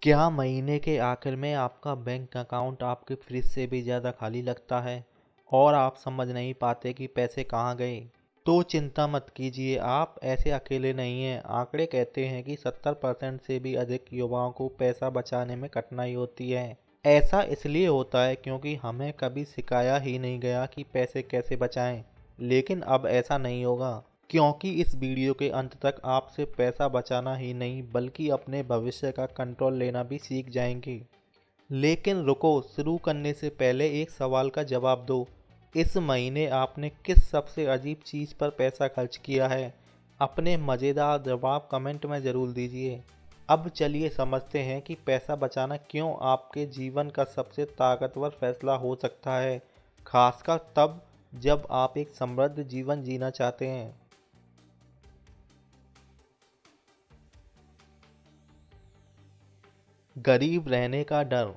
क्या महीने के आखिर में आपका बैंक अकाउंट आपके फ्रिज से भी ज़्यादा खाली लगता है और आप समझ नहीं पाते कि पैसे कहाँ गए? तो चिंता मत कीजिए, आप ऐसे अकेले नहीं हैं। आंकड़े कहते हैं कि 70% से भी अधिक युवाओं को पैसा बचाने में कठिनाई होती है। ऐसा इसलिए होता है क्योंकि हमें कभी सिखाया ही नहीं गया कि पैसे कैसे बचाएं। लेकिन अब ऐसा नहीं होगा, क्योंकि इस वीडियो के अंत तक आप सिर्फ पैसा बचाना ही नहीं बल्कि अपने भविष्य का कंट्रोल लेना भी सीख जाएंगे। लेकिन रुको, शुरू करने से पहले एक सवाल का जवाब दो। इस महीने आपने किस सबसे अजीब चीज़ पर पैसा खर्च किया है? अपने मज़ेदार जवाब कमेंट में ज़रूर दीजिए। अब चलिए समझते हैं कि पैसा बचाना क्यों आपके जीवन का सबसे ताकतवर फैसला हो सकता है, खासकर तब जब आप एक समृद्ध जीवन जीना चाहते हैं। गरीब रहने का डर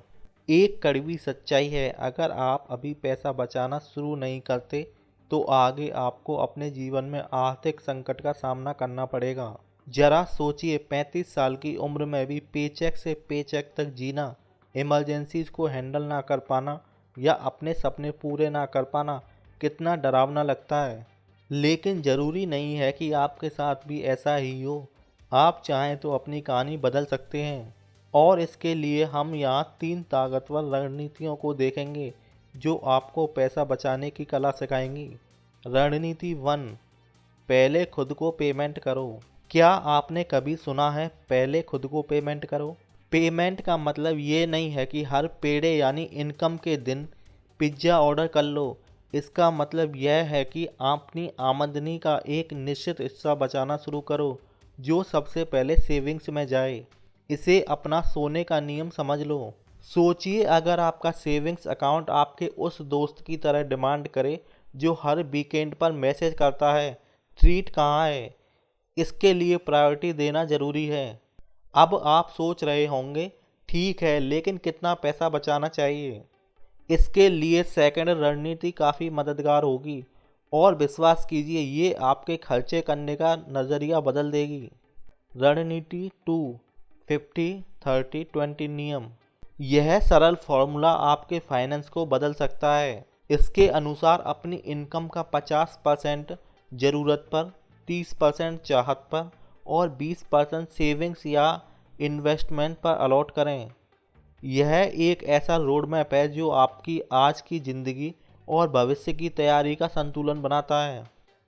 एक कड़वी सच्चाई है। अगर आप अभी पैसा बचाना शुरू नहीं करते तो आगे आपको अपने जीवन में आर्थिक संकट का सामना करना पड़ेगा। जरा सोचिए, 35 साल की उम्र में भी पेचेक से पेचेक तक जीना, इमरजेंसीज को हैंडल ना कर पाना या अपने सपने पूरे ना कर पाना कितना डरावना लगता है। लेकिन ज़रूरी नहीं है कि आपके साथ भी ऐसा ही हो। आप चाहें तो अपनी कहानी बदल सकते हैं। और इसके लिए हम यहाँ 3 ताकतवर रणनीतियों को देखेंगे जो आपको पैसा बचाने की कला सिखाएंगी। रणनीति 1, पहले खुद को पेमेंट करो। क्या आपने कभी सुना है पहले खुद को पेमेंट करो? पेमेंट का मतलब ये नहीं है कि हर पेडे यानी इनकम के दिन पिज्ज़ा ऑर्डर कर लो। इसका मतलब यह है कि अपनी आमदनी का एक निश्चित हिस्सा बचाना शुरू करो जो सबसे पहले सेविंग्स में जाए। इसे अपना सोने का नियम समझ लो। सोचिए, अगर आपका सेविंग्स अकाउंट आपके उस दोस्त की तरह डिमांड करे जो हर वीकेंड पर मैसेज करता है, ट्रीट कहाँ है? इसके लिए प्रायोरिटी देना जरूरी है। अब आप सोच रहे होंगे, ठीक है, लेकिन कितना पैसा बचाना चाहिए? इसके लिए सेकंड रणनीति काफ़ी मददगार होगी और विश्वास कीजिए ये आपके खर्चे करने का नज़रिया बदल देगी। रणनीति 2, 50-30-20 नियम। यह सरल फॉर्मूला आपके फाइनेंस को बदल सकता है। इसके अनुसार अपनी इनकम का 50% ज़रूरत पर, 30% चाहत पर और 20% सेविंग्स या इन्वेस्टमेंट पर अलॉट करें। यह एक ऐसा रोड मैप है जो आपकी आज की ज़िंदगी और भविष्य की तैयारी का संतुलन बनाता है।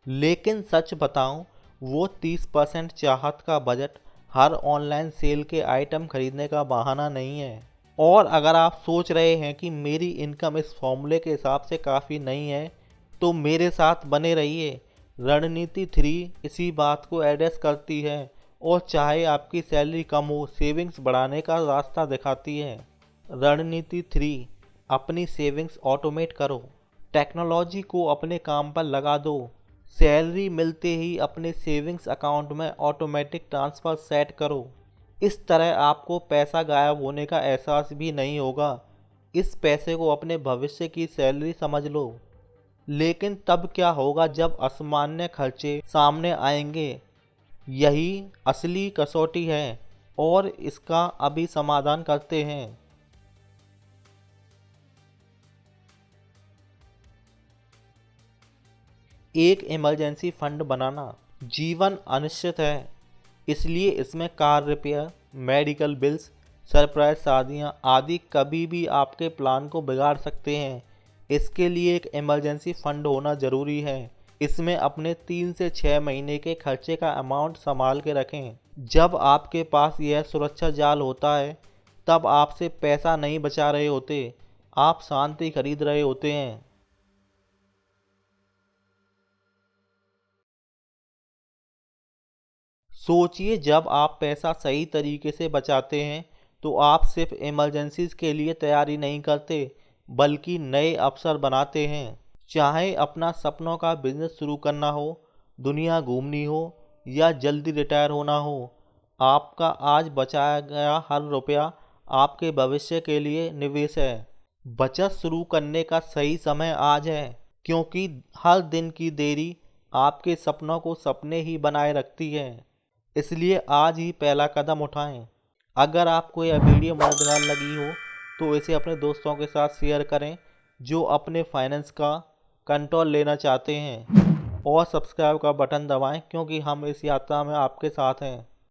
लेकिन सच बताऊं, वो 30% चाहत का बजट हर ऑनलाइन सेल के आइटम खरीदने का बहाना नहीं है। और अगर आप सोच रहे हैं कि मेरी इनकम इस फॉर्मूले के हिसाब से काफ़ी नहीं है, तो मेरे साथ बने रहिए। रणनीति 3 इसी बात को एड्रेस करती है और चाहे आपकी सैलरी कम हो, सेविंग्स बढ़ाने का रास्ता दिखाती है। रणनीति 3, अपनी सेविंग्स ऑटोमेट करो। टेक्नोलॉजी को अपने काम पर लगा दो। सैलरी मिलते ही अपने सेविंग्स अकाउंट में ऑटोमेटिक ट्रांसफ़र सेट करो। इस तरह आपको पैसा गायब होने का एहसास भी नहीं होगा। इस पैसे को अपने भविष्य की सैलरी समझ लो। लेकिन तब क्या होगा जब असामान्य खर्चे सामने आएंगे? यही असली कसौटी है और इसका अभी समाधान करते हैं। एक इमरजेंसी फंड बनाना। जीवन अनिश्चित है, इसलिए इसमें car repair, medical bills, surprise शादियाँ आदि कभी भी आपके प्लान को बिगाड़ सकते हैं। इसके लिए एक इमरजेंसी फंड होना ज़रूरी है। इसमें अपने 3 से 6 महीने के खर्चे का अमाउंट संभाल के रखें। जब आपके पास यह सुरक्षा जाल होता है, तब आप सिर्फ पैसा नहीं बचा रहे होते, आप शांति खरीद रहे होते हैं। सोचिए, जब आप पैसा सही तरीके से बचाते हैं तो आप सिर्फ इमरजेंसीज के लिए तैयारी नहीं करते बल्कि नए अवसर बनाते हैं। चाहे अपना सपनों का बिजनेस शुरू करना हो, दुनिया घूमनी हो या जल्दी रिटायर होना हो, आपका आज बचाया गया हर रुपया आपके भविष्य के लिए निवेश है। बचत शुरू करने का सही समय आज है, क्योंकि हर दिन की देरी आपके सपनों को सपने ही बनाए रखती है। इसलिए आज ही पहला कदम उठाएं। अगर आपको यह वीडियो मददगार लगी हो तो इसे अपने दोस्तों के साथ शेयर करें जो अपने फाइनेंस का कंट्रोल लेना चाहते हैं, और सब्सक्राइब का बटन दबाएं क्योंकि हम इस यात्रा में आपके साथ हैं।